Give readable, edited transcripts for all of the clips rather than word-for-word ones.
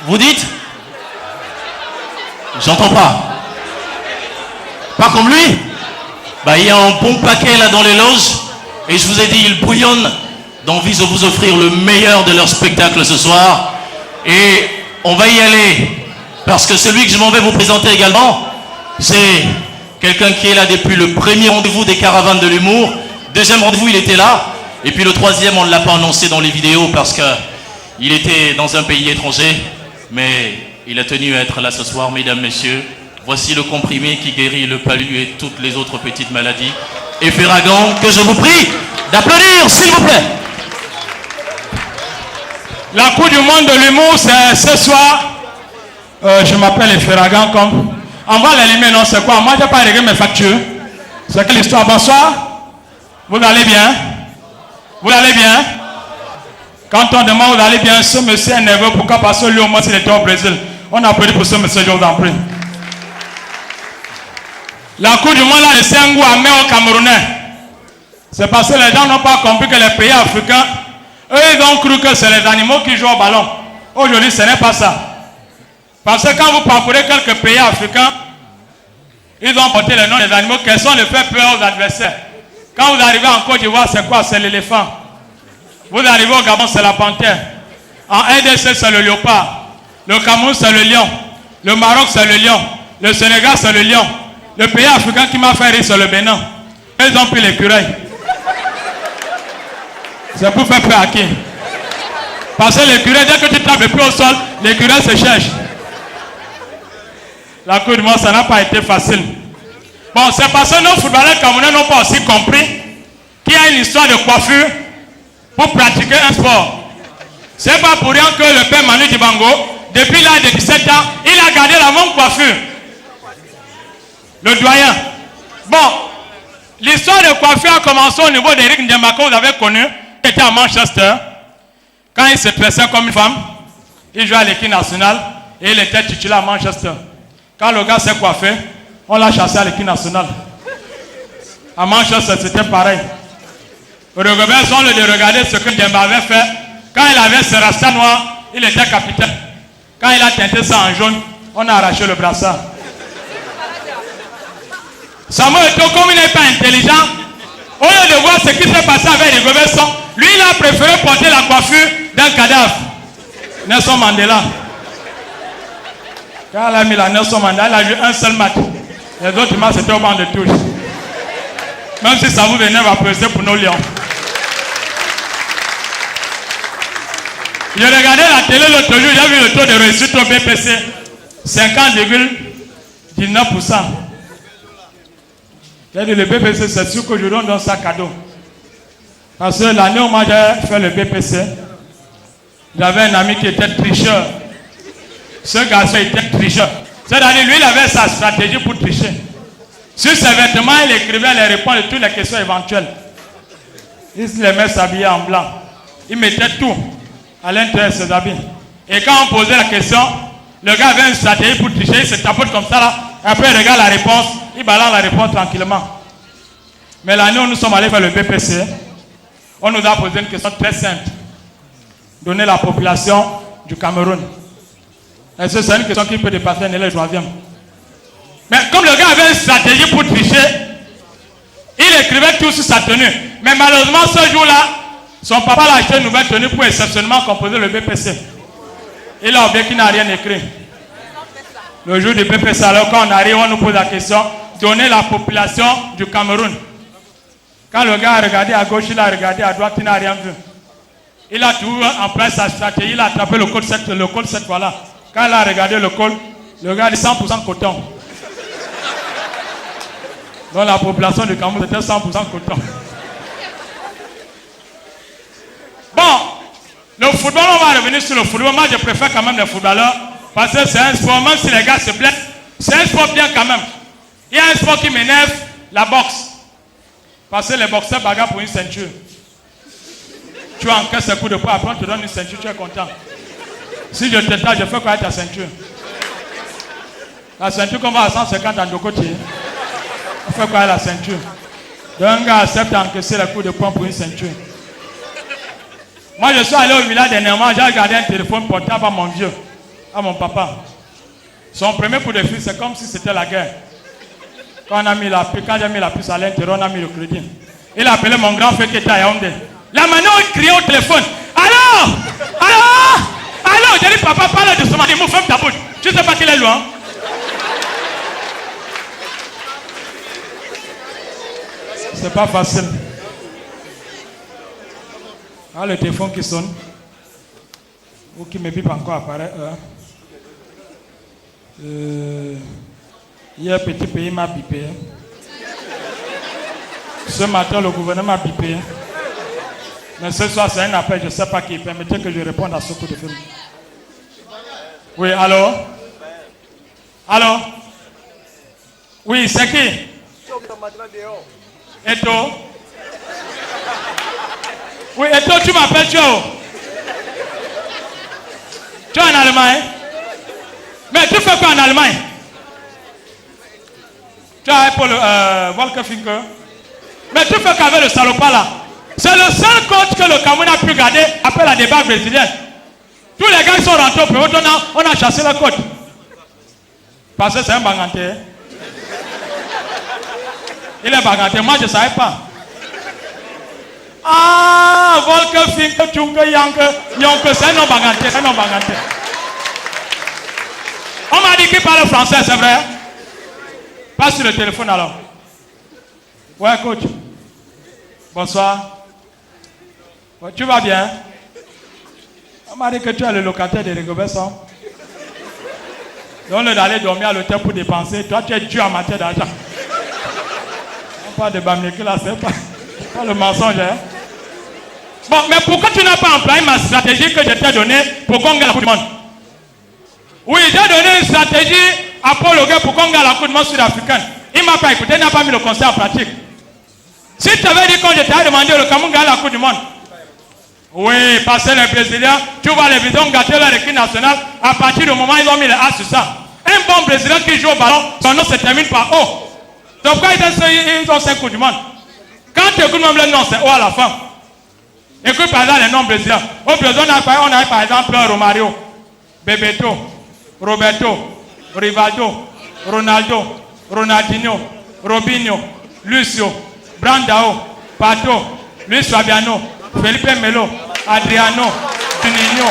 Vous dites? J'entends pas. Pas comme lui? Bah, il y a un bon paquet là dans les loges. Et je vous ai dit, ils bouillonnent d'envie de vous offrir le meilleur de leur spectacle ce soir. Et on va y aller. Parce que celui que je m'en vais vous présenter également, c'est quelqu'un qui est là depuis le premier rendez-vous des caravanes de l'humour. Deuxième rendez-vous, il était là. Et puis le troisième, on ne l'a pas annoncé dans les vidéos parce qu'il était dans un pays étranger. Mais il a tenu à être là ce soir, mesdames, messieurs. Voici le comprimé qui guérit le palu et toutes les autres petites maladies. Et Ferragan, que je vous prie d'applaudir, s'il vous plaît. La Coupe du monde de l'humour, c'est ce soir. Je m'appelle Ferragan comme... On va l'allumer, non, c'est quoi? Moi, je n'ai pas réglé mes factures. C'est quelle histoire? Bonsoir. Vous allez bien? Vous allez bien? Quand on demande vous allez bien, ce monsieur est nerveux. Pourquoi? Parce que lui, au moins, s'il était au Brésil. On a applaudi pour ce monsieur, je vous en prie. La Coupe du monde, là, c'est un goût amer aux Camerounais. C'est parce que les gens n'ont pas compris que les pays africains, eux, ils ont cru que c'est les animaux qui jouent au ballon. Aujourd'hui, ce n'est pas ça. Parce que quand vous parcourez quelques pays africains, ils ont porté le nom des animaux qui sont de faire peur aux adversaires. Quand vous arrivez en Côte d'Ivoire, c'est quoi? C'est l'éléphant. Vous arrivez au Gabon, c'est la panthère. En RDC, c'est le léopard. Le Cameroun, c'est le lion. Le Maroc, c'est le lion. Le Sénégal, c'est le lion. Le pays africain qui m'a fait rire, c'est le Bénin. Ils ont pris l'écureuil. C'est pour faire peur à qui? Parce que l'écureuil, dès que tu tapes le pied au sol, l'écureuil se cherche. La Coupe du monde, ça n'a pas été facile. Bon, c'est parce que nos footballeurs camerounais n'ont pas aussi compris qu'il y a une histoire de coiffure pour pratiquer un sport. C'est pas pour rien que le père Manu Dibango, depuis l'âge de 17 ans, il a gardé la même coiffure. Le doyen. Bon, l'histoire de coiffure a commencé au niveau d'Eric Ndiamba, que vous avez connu. Il était à Manchester. Quand il se dressait comme une femme, il jouait à l'équipe nationale et il était titulaire à Manchester. Quand le gars s'est coiffé, on l'a chassé à l'équipe nationale. À Manchester, c'était pareil. Regardez de regarder ce que Ndiamba avait fait. Quand il avait ce rasta noir, il était capitaine. Quand il a teinté ça en jaune, on a arraché le brassard. Samuel Eto'o, comme il n'est pas intelligent, au lieu de voir ce qui s'est passé avec Rigobert Song, lui il a préféré porter la coiffure d'un cadavre. Nelson Mandela. Quand il a mis la Nelson Mandela, il a joué un seul match. Les autres matchs c'était au banc de touche. Même si ça vous énerve à presser pour nos lions. J'ai regardé la télé l'autre jour, j'ai vu le taux de réussite au BPC. 50,19%. J'ai dit le BPC, c'est sûr que je donne ça cadeau. Parce que l'année où moi j'ai fait le BPC, j'avais un ami qui était tricheur. Ce garçon était tricheur. C'est-à-dire, lui, il avait sa stratégie pour tricher. Sur ses vêtements, il écrivait les réponses de toutes les questions éventuelles. Il les met s'habiller en blanc. Il mettait tout à l'intérieur de ses habits. Et quand on posait la question, le gars avait une stratégie pour tricher, il se tapote comme ça là. Après, il regarde la réponse, il balance la réponse tranquillement. Mais l'année où nous sommes allés faire le BPC, on nous a posé une question très simple. Donner la population du Cameroun. Est-ce que c'est une question qui peut dépasser les 3e? Mais comme le gars avait une stratégie pour tricher, il écrivait tout sur sa tenue. Mais malheureusement, ce jour-là, son papa l'a acheté une nouvelle tenue pour exceptionnellement composer le BPC. Il a oublié qu'il n'a rien écrit. Le jour du BPC, alors quand on arrive, on nous pose la question, donner la population du Cameroun. Quand le gars a regardé à gauche, il a regardé à droite, il n'a rien vu. Il a tout en place sa stratégie, il a attrapé le code 7, voilà. Quand il a regardé le col, le gars dit 100% coton. Donc la population du Cameroun était 100% coton. Bon, le football, on va revenir sur le football. Moi, je préfère quand même les footballeurs parce que c'est un sport, même si les gars se blessent, c'est un sport bien quand même. Il y a un sport qui m'énerve, la boxe. Parce que les boxeurs bagarrent pour une ceinture. Tu encaisses un coup de poing, après on te donne une ceinture, tu es content. Si je te tape, je fais quoi avec ta ceinture? La ceinture qu'on va à 150 en deux côtés. On fait quoi avec la ceinture? Donc un gars accepte d'encaisser le coup de poing pour une ceinture. Moi je suis allé au village dernièrement, j'ai regardé un téléphone portable à mon vieux. à mon papa. Son premier coup de fil, c'est comme si c'était la guerre. Quand j'ai mis la puce à l'intérieur, on a mis le crédit. Il a appelé mon grand frère qui était à Yaoundé. La manière où il criait au téléphone. Alors, j'ai dit, papa, parle doucement. Il m'a fait ta bouche. Tu sais pas qu'il est loin. C'est pas facile. Ah, le téléphone qui sonne. Ou qui me bip encore apparaît. Hier, petit pays m'a bipé. Ce matin, le gouvernement m'a bipé. Mais ce soir, c'est un appel, je ne sais pas qui. Permettez que je réponde à ce coup de fil. Oui, allô? Allô? Oui, c'est qui? Eto? Oui, Eto, tu m'appelles Joe. Tu es en Allemagne? Mais tu fais quoi en Allemagne? Tu as pour le Wolkefinger. Mais tu fais qu'avec le salopard là. C'est le seul coach que le Cameroun a pu garder après la débat brésilienne. Tous les gars qui sont rentrés au premier, on a chassé le coach. Parce que c'est un baganté. Il est baganté, moi je ne savais pas. Ah, Wolkefinger, Tchunga, Yanke, c'est un nom baganté, c'est un nom baganté. On m'a dit qu'il parle français, c'est vrai? Passe sur le téléphone alors. Ouais, coach. Bonsoir. Ouais, tu vas bien? On m'a dit que tu es le locataire de Rigobert-Song. Donc, on est allé dormir à l'hôtel pour dépenser. Toi, tu es dû en matière d'argent. On parle de Bamléki là, c'est pas le mensonge. Hein? Bon, mais pourquoi tu n'as pas employé ma stratégie que je t'ai donnée pour qu'on gagne la Coupe du Monde? Oui, j'ai donné une stratégie à Paul Oguet pour qu'on gagne la Coupe du Monde sud-africaine. Il ne m'a pas écouté, il n'a pas mis le conseil en pratique. Si tu avais dit quand je t'avais demandé le Cameroun gagne la Coupe du Monde. Oui, parce que les Brésiliens, tu vois les Brésiliens gâter leur équipe nationale à partir du moment où ils ont mis le A sur ça. Un bon Brésilien qui joue au ballon, son nom se termine par O. Donc pourquoi ils ont 5 Coupes du Monde? Quand tu écoutes même le nom, c'est O à la fin. Écoute par exemple les noms brésiliens. Au Brésil, on a par exemple Romario, Bebeto, Roberto, Rivaldo, Ronaldo, Ronaldinho, Robinho, Lucio, Brandao, Pato, Luis Fabiano, Felipe Melo, Adriano, Juninho.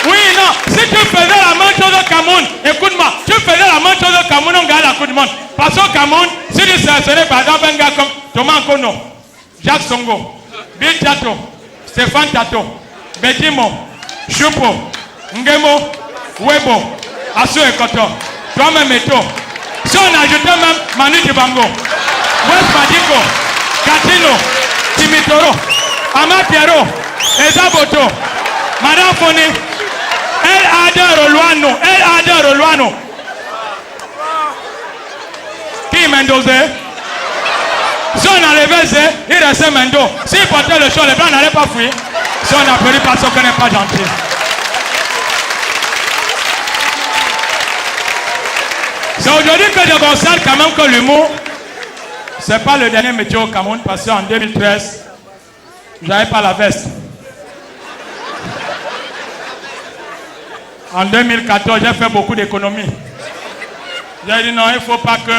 Oui, non, si tu faisais la même chose au Cameroun, écoute-moi, tu faisais la même chose au Cameroun, on gagne la Coupe du Monde. Parce qu'au Cameroun, si tu sélectionnais par exemple un gars comme Thomas Nkono, Jacques Songo, Bill Tato, Stéphane Tato, Bedimo, Choupo, Ngemo, Webo, Asso Ekoto, toi-même Eto. Si on ajoutait même Manu Dibango, West Madiko, Katino, Timitoro, Amatiero, Ezaboto, Madame Foni, El Adeur Luano. Qui Mendoza? Si on enlevait Zé, il restait Mendo. S'il portait le show, les blancs n'allaient pas fuir. Si on applaudit parce qu'on n'est pas gentil. C'est aujourd'hui que je constate quand même que l'humour, c'est pas le dernier métier au Cameroun parce qu'en 2013, j'avais pas la veste. En 2014, j'ai fait beaucoup d'économies. J'ai dit non, il ne faut pas que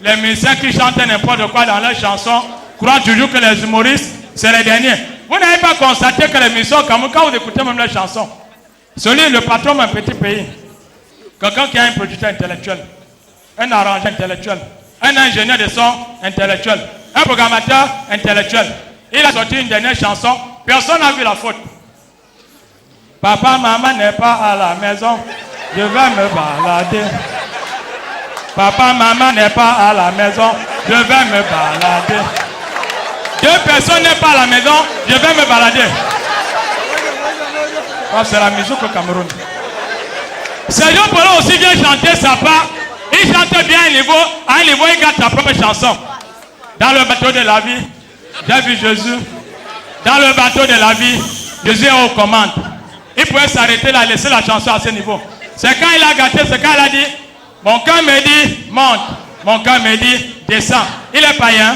les musiciens qui chantent n'importe quoi dans leurs chansons croient toujours que les humoristes, c'est les derniers. Vous n'avez pas constaté que les musiciens au Cameroun, quand vous écoutez même leurs chansons, celui le patron d'un petit pays, quelqu'un qui a un producteur intellectuel, un arrangeur intellectuel, un ingénieur de son intellectuel, un programmateur intellectuel. Il a sorti une dernière chanson, personne n'a vu la faute. Papa, maman n'est pas à la maison, je vais me balader. Papa, maman n'est pas à la maison, je vais me balader. 2 personnes n'est pas à la maison, je vais me balader. C'est la musique au Cameroun. Sergio Polo aussi bien chanter sa part. Il chante bien à un niveau, il garde sa propre chanson. Dans le bateau de la vie, j'ai vu Jésus. Dans le bateau de la vie, Jésus est aux commandes. Il pouvait s'arrêter là, laisser la chanson à ce niveau. C'est quand il a gâté, c'est quand il a dit, mon cœur me dit, monte. Mon cœur me dit, descend. Il est païen.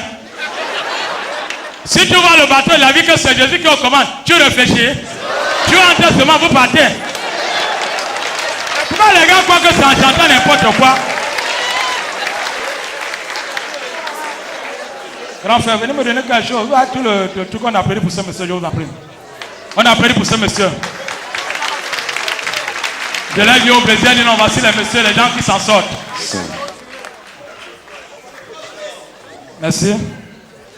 Si tu vois le bateau de la vie que c'est Jésus qui est aux commandes, tu réfléchis. Tu entres seulement, vous partez. Pourquoi les gars croient que c'est en chantant n'importe quoi? Grand frère, venez me donner quelque chose. Tout le truc qu'on a pris pour ce monsieur, je vous en prie. On a pris pour ce monsieur. Je l'ai vu au Brésil, dit non, voici les messieurs, les gens qui s'en sortent. Merci.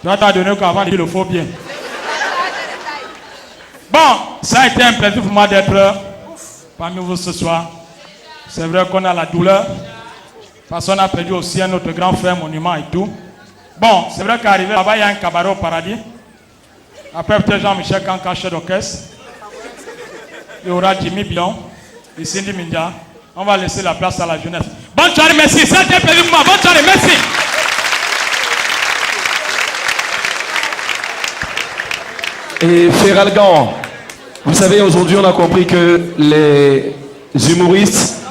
Tu vas t'en donner qu'avant de dire le faux bien. Bon, ça a été un plaisir pour moi d'être parmi vous ce soir. C'est vrai qu'on a la douleur, parce qu'on a perdu aussi un autre grand frère, monument et tout. Bon, c'est vrai qu'arrivé là-bas, il y a un cabaret au paradis. Après, peut-être Jean-Michel Kanka, chef d'orchestre. Il y aura Jimmy Bion et Cindy Minja. On va laisser la place à la jeunesse. Bonne soirée, merci. Ça a été un plaisir pour moi. Bonne soirée, merci. Et Feralgan, vous savez, aujourd'hui, on a compris que les humoristes